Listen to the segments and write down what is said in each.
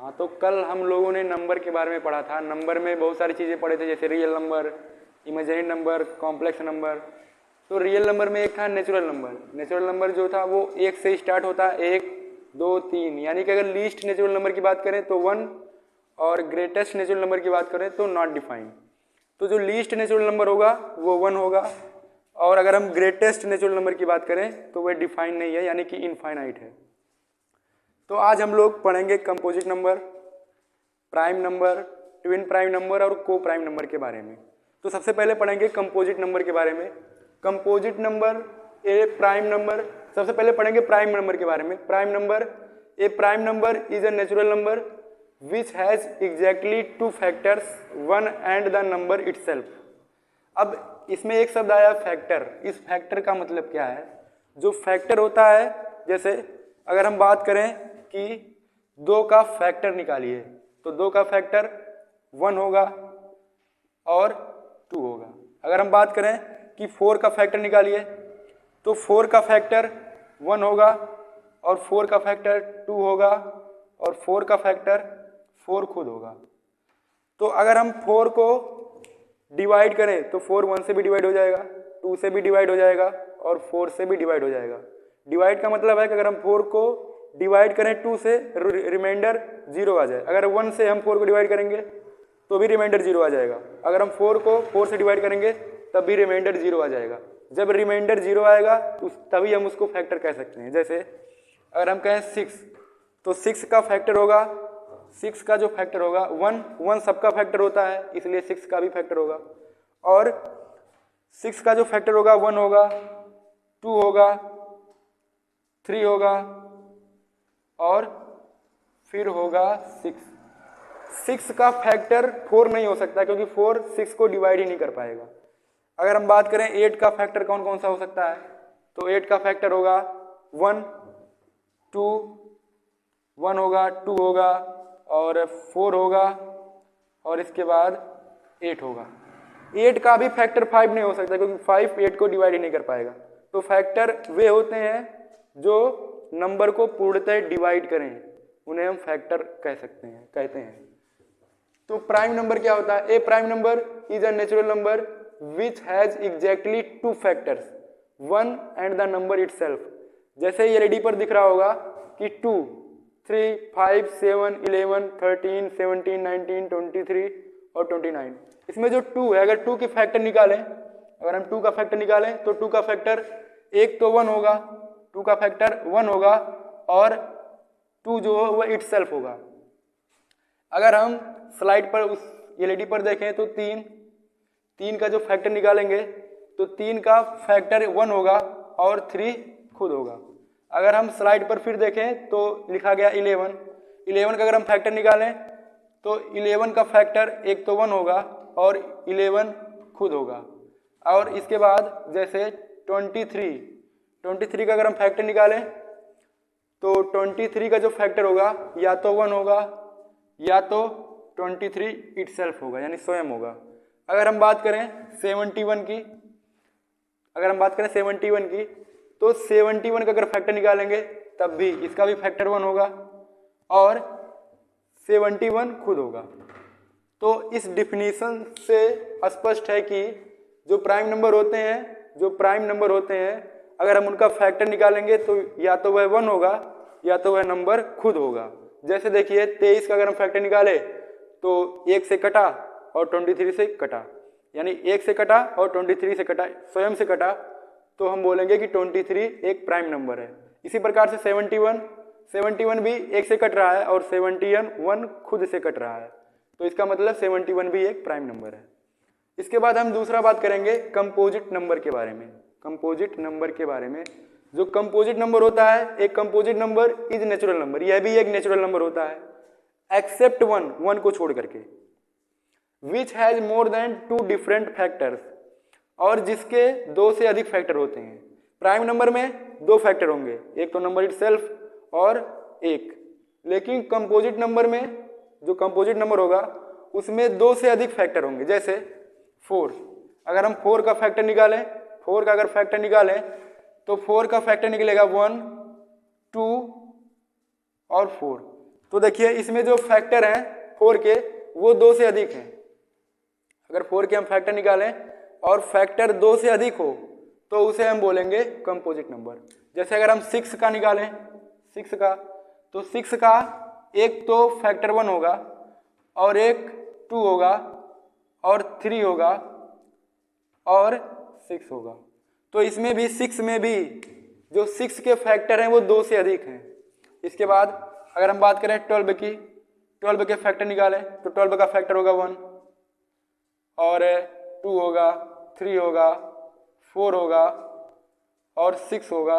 हाँ, तो कल हम लोगों ने नंबर के बारे में पढ़ा था। नंबर में बहुत सारी चीज़ें पढ़े थे, जैसे real number, imaginary number, complex number. तो रियल नंबर में एक था नेचुरल नंबर। नेचुरल नंबर जो था वो 1 से स्टार्ट होता है, 1 2 3, यानी कि अगर लीस्ट नेचुरल नंबर की बात करें तो 1 और ग्रेटेस्ट नेचुरल नंबर की बात करें तो नॉट डिफाइंड। तो जो लीस्ट नेचुरल नंबर होगा वो 1 होगा, और अगर हम ग्रेटेस्ट नेचुरल नंबर की बात करें तो वह डिफाइंड नहीं है, यानी कि इनफाइनाइट है। तो आज हम लोग पढ़ेंगे composite number, prime number, twin prime number और को प्राइम नंबर के बारे में। तो सबसे पहले पढ़ेंगे कंपोजिट नंबर के बारे में। कंपोजिट नंबर, ए प्राइम नंबर। सबसे पहले पढ़ेंगे प्राइम नंबर के बारे में। Prime number, A prime number is a natural number which has exactly 2 factors 1 and the number itself. अब इसमें एक शब्द आया फैक्टर। इस फैक्टर का मतलब क्या है? जो फैक्टर होता है, जैसे अगर हम बात करें कि 2 का फैक्टर निकालिए, तो 2 का फैक्टर 1 होगा और 2 होगा। अगर हम बात करें कि 4 का फैक्टर निकालिए, तो 4 का फैक्टर 1 होगा और 4 का फैक्टर 2 होगा और 4 का फैक्टर 4 खुद होगा। तो अगर हम 4 को डिवाइड करें तो 4 1 से भी डिवाइड हो जाएगा, 2 से भी डिवाइड हो जाएगा और 4 से भी डिवाइड हो जाएगा। डिवाइड का मतलब है कि अगर हम 4 को डिवाइड करें 2 से, रिमाइंडर 0 आ जाए। अगर 1 से हम 4 को डिवाइड करेंगे तो भी रिमाइंडर 0 आ जाएगा। अगर हम 4 को 4 से डिवाइड करेंगे तब भी रिमाइंडर 0 आ जाएगा। जब रिमाइंडर 0 आएगा तो तभी हम उसको फैक्टर कह सकते हैं। जैसे अगर हम कहें 6, तो 6 का फैक्टर होगा, 6 का जो फैक्टर होगा 1 सबका फैक्टर होता है, इसलिए 6 का भी फैक्टर होगा। और 6 का जो फैक्टर होगा 1 होगा, 2 होगा, 3 होगा और फिर होगा 6। 6 का फैक्टर 4 नहीं हो सकता, क्योंकि 4 6 को डिवाइड ही नहीं कर पाएगा। अगर हम बात करें 8 का फैक्टर कौन कौन सा हो सकता है, तो 8 का फैक्टर होगा 1 2, 1 होगा, 2 होगा और 4 होगा और इसके बाद 8 होगा। 8 का भी फैक्टर 5 नहीं हो सकता, क्योंकि 5 8 को डिवाइड ही नहीं कर पाएगा। तो फैक्टर वे होते हैं जो नंबर को पूर्णतः डिवाइड करें, उन्हें हम फैक्टर कहते हैं। तो प्राइम नंबर क्या होता है? A prime number is a natural number which has exactly 2 factors 1 and the number itself. जैसे ये रेडी पर दिख रहा होगा कि 2 3 5 7 11 13 17 19 23 और 29। इसमें जो 2 है, अगर 2 की फैक्टर निकालें, अगर हम 2 का फैक्टर निकालें तो 2 का फैक्टर एक तो 1 होगा, 2 का फैक्टर 1 होगा और 2 जो है वह इटसेल्फ होगा। अगर हम स्लाइड पर उस एलईडी पर देखें तो 3 का जो फैक्टर निकालेंगे तो 3 का फैक्टर 1 होगा और 3 खुद होगा। अगर हम स्लाइड पर फिर देखें तो लिखा गया 11 का अगर हम फैक्टर निकालें तो 11 का फैक्टर एक तो 1 होगा और 11 खुद होगा। और इसके बाद जैसे 23 का अगर हम फैक्टर निकालें तो 23 का जो फैक्टर होगा या तो 1 होगा या तो 23 इटसेल्फ होगा, यानी स्वयं होगा। अगर हम बात करें 71 की, तो 71 का अगर फैक्टर निकालेंगे तब भी इसका भी फैक्टर 1 होगा और 71 खुद होगा। तो इस डिफिनीशन से स्पष्ट है कि जो प्राइम नंबर होते हैं अगर हम उनका फैक्टर निकालेंगे तो या तो वह 1 होगा या तो वह नंबर खुद होगा। जैसे देखिए 23 का अगर हम फैक्टर निकाले तो 1 से कटा और 23 से कटा, यानी 1 से कटा और 23 से कटा, स्वयं से कटा, तो हम बोलेंगे कि 23 एक प्राइम नंबर है। इसी प्रकार से 71 भी 1 से कट रहा है और 71 खुद से कट रहा है, तो इसका मतलब 71 भी एक प्राइम नंबर है। इसके बाद हम दूसरा बात करेंगे कंपोजिट नंबर के बारे में। जो कंपोजिट नंबर होता है, एक composite number is natural number, यह भी एक नेचुरल नंबर होता है एक्सेप्ट 1 को छोड़ करके, which has more than 2 different factors, और जिसके 2 से अधिक फैक्टर होते हैं। प्राइम नंबर में 2 फैक्टर होंगे, एक तो नंबर इटसेल्फ और एक, लेकिन कंपोजिट नंबर में जो कंपोजिट नंबर होगा उसमें 2 से अधिक फैक्टर होंगे। जैसे 4, अगर हम 4 का फैक्टर निकालें, 4 का अगर फैक्टर निकालें तो 4 का फैक्टर निकलेगा 1 2 और 4, तो देखिए इसमें जो फैक्टर हैं 4 के वो 2 से अधिक हैं। अगर 4 के हम फैक्टर निकालें और फैक्टर 2 से अधिक हो तो उसे हम बोलेंगे कंपोजिट नंबर। जैसे अगर हम 6 का निकालें 6 का, तो 6 का एक तो फैक्टर 1 होगा और एक 2 होगा और 3 होगा और 6 होगा। तो इसमें भी 6 में भी जो 6 के फैक्टर हैं वो 2 से अधिक हैं। इसके बाद अगर हम बात करें 12 की, 12 के फैक्टर निकालें तो 12 का फैक्टर होगा 1 और 2 होगा, 3 होगा, 4 होगा और 6 होगा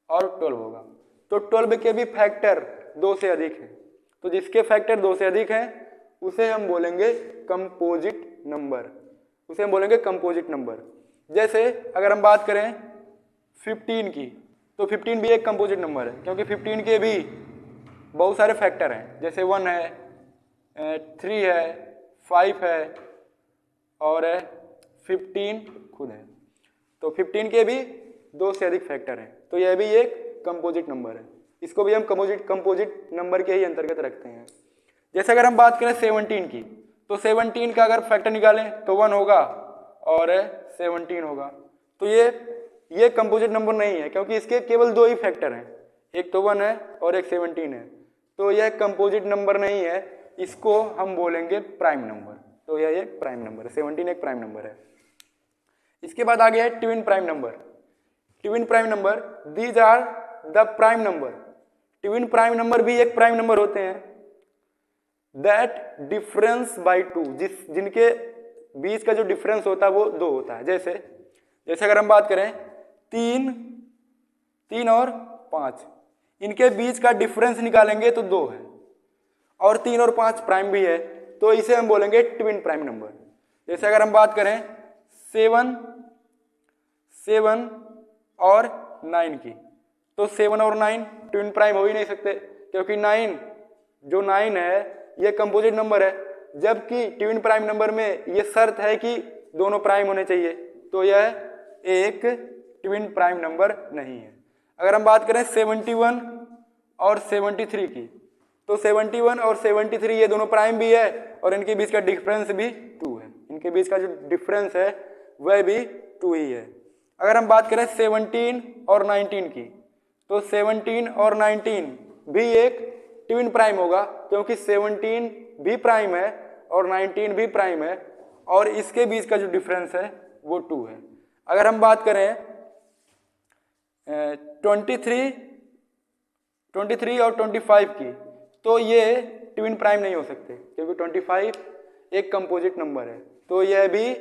और 12 होगा। तो 12 के भी फैक्टर 2 से अधिक हैं। तो जिसके फैक्टर 2 से अधिक हैं उसे हम बोलेंगे कंपोजिट नंबर, उसे हम बोलेंगे कंपोजिट नंबर। जैसे अगर हम बात करें 15 की, तो 15 भी एक कंपोजिट नंबर है क्योंकि 15 के भी बहुत सारे फैक्टर हैं। जैसे 1 है, 3 है, 5 है और 15 खुद है। तो 15 के भी 2 से अधिक फैक्टर हैं। तो यह भी एक कंपोजिट नंबर है। इसको भी हम कंपोजिट नंबर के ही अंतर्गत रखते हैं। जैसे अगर हम बात करें 17 की, तो 17 का अगर फैक्टर निकालें तो 1 होगा और 17 होगा। तो ये कंपोजिट नंबर नहीं है क्योंकि इसके केवल 2 ही फैक्टर हैं, एक तो 1 है और एक 17 है। तो यह कंपोजिट नंबर नहीं है, इसको हम बोलेंगे प्राइम नंबर। तो यह एक प्राइम नंबर है, 17 एक प्राइम नंबर है। इसके बाद आ गया है twin prime number. Twin prime number, these are the prime number. Twin prime number भी एक प्राइम नंबर होते हैं दैट डिफरेंस बाई 2, जिनके बीच का जो डिफरेंस होता है वो 2 होता है। जैसे अगर हम बात करें 3 और 5, इनके बीच का डिफरेंस निकालेंगे तो 2 है और 3 और 5 प्राइम भी है, तो इसे हम बोलेंगे ट्विन प्राइम नंबर। जैसे अगर हम बात करें 7 और 9 की, तो 7 और 9 ट्विन प्राइम हो ही नहीं सकते क्योंकि 9 है ये कंपोजिट नंबर है, जबकि ट्विन प्राइम नंबर में ये शर्त है कि दोनों प्राइम होने चाहिए। तो यह एक ट्विन प्राइम नंबर नहीं है। अगर हम बात करें 71 और 73 की, तो 71 और 73 ये दोनों प्राइम भी है और इनके बीच का डिफरेंस भी 2 है। इनके बीच का जो डिफरेंस है वह भी 2 ही है। अगर हम बात करें 17 और 19 की, तो 17 और 19 भी एक ट्विन प्राइम होगा क्योंकि 17 भी प्राइम है और 19 भी प्राइम है और इसके बीच का जो डिफरेंस है वो 2 है। अगर हम बात करें 23 और 25 की, तो ये ट्विन प्राइम नहीं हो सकते क्योंकि 25 एक कंपोजिट नंबर है, तो यह भी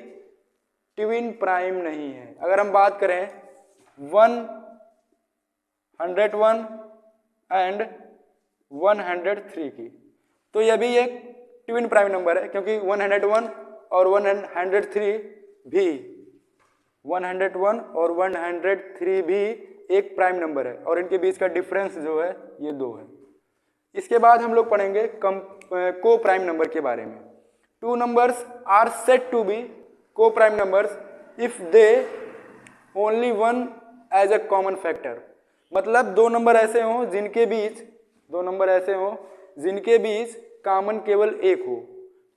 ट्विन प्राइम नहीं है। अगर हम बात करें 101 एंड 103 की, तो यह भी एक ट्विन प्राइम नंबर है क्योंकि 101 और 103 भी एक प्राइम नंबर है और इनके बीच का डिफरेंस जो है ये 2 है। इसके बाद हम लोग पढ़ेंगे को प्राइम नंबर के बारे में। 2 numbers are said to be coprime numbers if they only one as a common factor. मतलब 2 नंबर ऐसे हों जिनके बीच कॉमन केवल एक हो,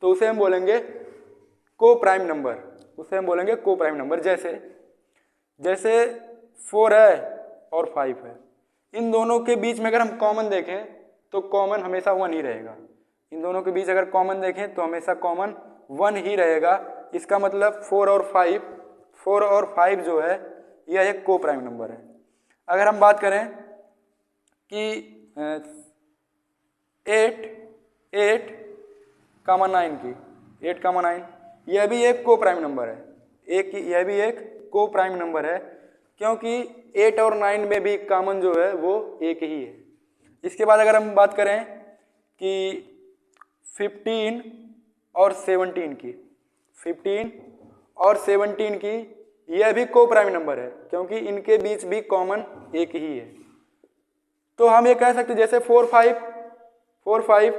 तो उसे हम बोलेंगे को प्राइम नंबर। जैसे 4 है और 5 है, इन दोनों के बीच में अगर हम कॉमन देखें तो कॉमन हमेशा 1 ही रहेगा। इन दोनों के बीच अगर कॉमन देखें तो हमेशा कॉमन 1 ही रहेगा। इसका मतलब 4 और 5 जो है यह एक को प्राइम नंबर है। अगर हम बात करें कि 8, 9 की, 8, 9 यह भी एक को प्राइम नंबर है। यह भी एक को प्राइम नंबर है क्योंकि 8 और 9 में भी कॉमन जो है वो एक ही है। इसके बाद अगर हम बात करें कि 15 और 17 की, यह भी को प्राइम नंबर है क्योंकि इनके बीच भी कॉमन एक ही है। तो हम ये कह सकते हैं जैसे 4, 5,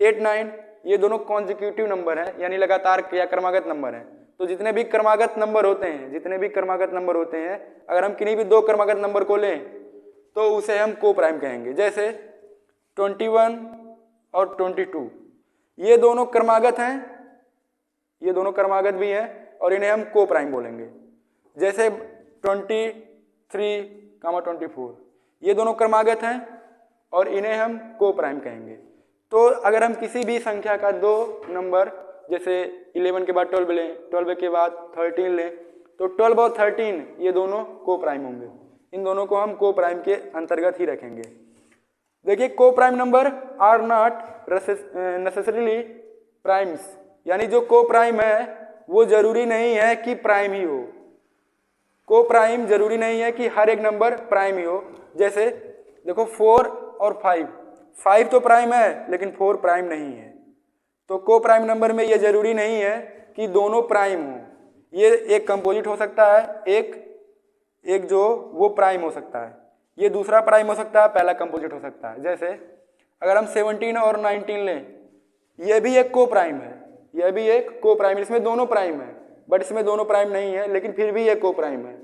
8, 9 ये दोनों कॉन्जिक्यूटिव नंबर हैं, यानी लगातार या क्रमागत नंबर हैं। तो जितने भी क्रमागत नंबर होते हैं अगर हम किन्हीं भी 2 क्रमागत नंबर को लें तो उसे हम को प्राइम कहेंगे। जैसे 21 और 22, ये दोनों क्रमागत हैं, ये दोनों क्रमागत भी हैं और इन्हें हम को प्राइम बोलेंगे। जैसे 23, 24 ये दोनों क्रमागत हैं और इन्हें हम को प्राइम कहेंगे। तो अगर हम किसी भी संख्या का दो नंबर जैसे 11 के बाद 12 लें, 12 के बाद 13 लें, तो 12 और 13 ये दोनों को प्राइम होंगे। इन दोनों को हम को प्राइम के अंतर्गत ही रखेंगे। देखिए को prime number are not necessarily primes, यानी जो को प्राइम है वो जरूरी नहीं है कि प्राइम ही हो। को प्राइम जरूरी नहीं है कि हर एक नंबर प्राइम ही हो। जैसे देखो 4 और 5 तो प्राइम है लेकिन 4 प्राइम नहीं है। तो को प्राइम नंबर में ये जरूरी नहीं है कि दोनों प्राइम हो। ये एक कंपोजिट हो सकता है, एक जो वो प्राइम हो सकता है, ये दूसरा प्राइम हो सकता है, पहला कंपोजिट हो सकता है। जैसे अगर हम 17 और 19 लें, ये भी एक को प्राइम है, यह भी एक को प्राइम, इसमें दोनों प्राइम है, बट इसमें दोनों प्राइम नहीं है, लेकिन फिर भी ये को प्राइम है।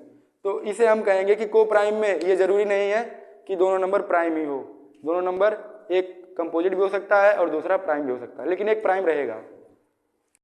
तो इसे हम कहेंगे कि को प्राइम में ये जरूरी नहीं है कि दोनों नंबर प्राइम ही हो। दोनों नंबर एक कंपोजिट भी हो सकता है और दूसरा प्राइम भी हो सकता है, लेकिन एक प्राइम रहेगा।